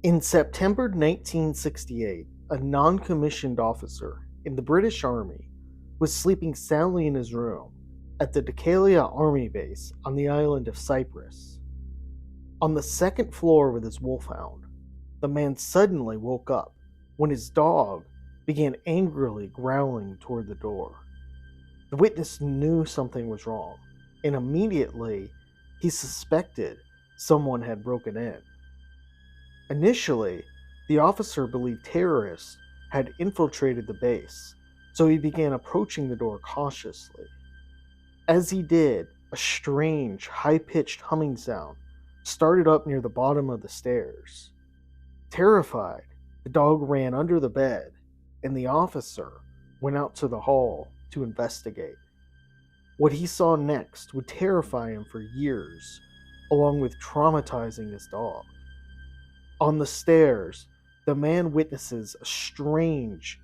In September 1968, a non-commissioned officer in the British Army was sleeping soundly in his room at the Decalia Army Base on the island of Cyprus. On the second floor with his wolfhound, the man suddenly woke up when his dog began angrily growling toward the door. The witness knew something was wrong, and immediately he suspected someone had broken in. Initially, the officer believed terrorists had infiltrated the base, so he began approaching the door cautiously. As he did, a strange, high pitched humming sound started up near the bottom of the stairs. Terrified, the dog ran under the bed, and the officer went out to the hall to investigate. What he saw next would terrify him for years, along with traumatizing his dog. On the stairs, the man witnesses a strange,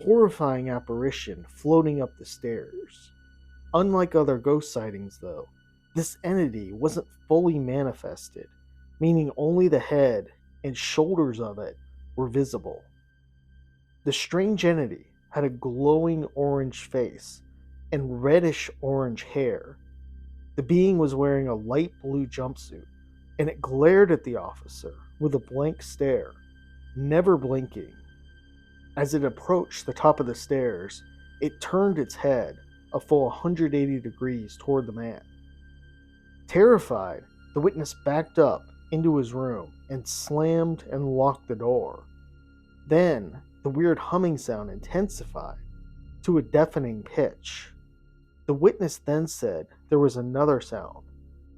horrifying apparition floating up the stairs. Unlike other ghost sightings, though, this entity wasn't fully manifested, meaning only the head and shoulders of it were visible. The strange entity had a glowing orange face and reddish orange hair. The being was wearing a light blue jumpsuit, and it glared at the officer with a blank stare, never blinking. As it approached the top of the stairs, it turned its head a full 180 degrees toward the man. Terrified, the witness backed up into his room and slammed and locked the door. Then, the weird humming sound intensified to a deafening pitch. The witness then said there was another sound,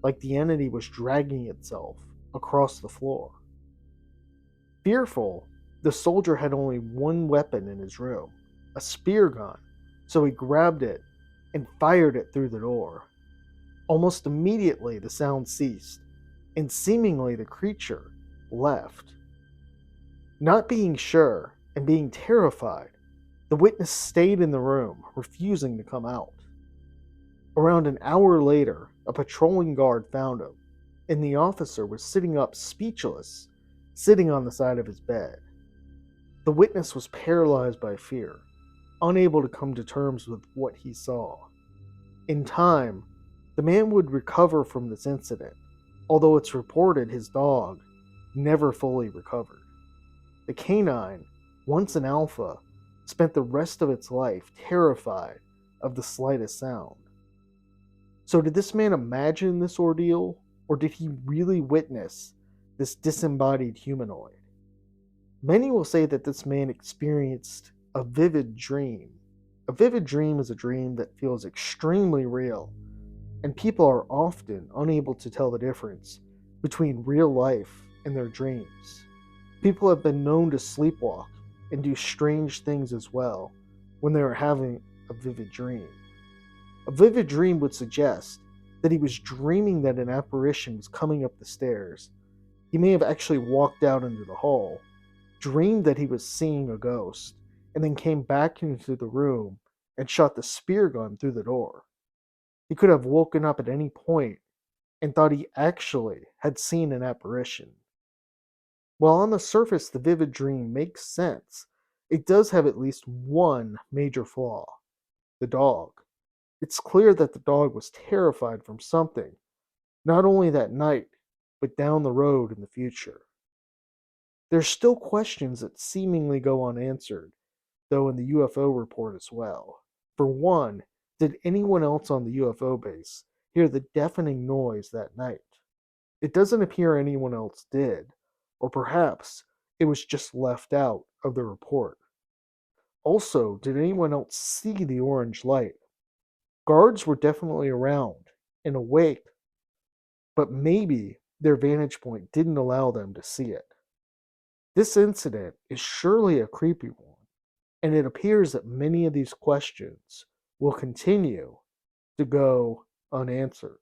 like the entity was dragging itself across the floor. Fearful, the soldier had only one weapon in his room, a spear gun, so he grabbed it and fired it through the door. Almost immediately, the sound ceased, and seemingly the creature left. Not being sure and being terrified, the witness stayed in the room, refusing to come out. Around an hour later, a patrolling guard found him, and the officer was sitting up speechless, sitting on the side of his bed. The witness was paralyzed by fear, unable to come to terms with what he saw. In time, the man would recover from this incident, although it's reported his dog never fully recovered. The canine, once an alpha, spent the rest of its life terrified of the slightest sound. So did this man imagine this ordeal, or did he really witness this disembodied humanoid? Many will say that this man experienced a vivid dream. A vivid dream is a dream that feels extremely real, and people are often unable to tell the difference between real life and their dreams. People have been known to sleepwalk and do strange things as well when they are having a vivid dream. A vivid dream would suggest that he was dreaming that an apparition was coming up the stairs. He may have actually walked out into the hall, dreamed that he was seeing a ghost, and then came back into the room and shot the spear gun through the door. He could have woken up at any point and thought he actually had seen an apparition. While on the surface the vivid dream makes sense, it does have at least one major flaw: the dog. It's clear that the dog was terrified from something, not only that night, but down the road in the future. There's still questions that seemingly go unanswered, though, in the UFO report as well. For one, did anyone else on the UFO base hear the deafening noise that night? It doesn't appear anyone else did, or perhaps it was just left out of the report. Also, did anyone else see the orange light? Guards were definitely around and awake, but maybe their vantage point didn't allow them to see it. This incident is surely a creepy one, and it appears that many of these questions will continue to go unanswered.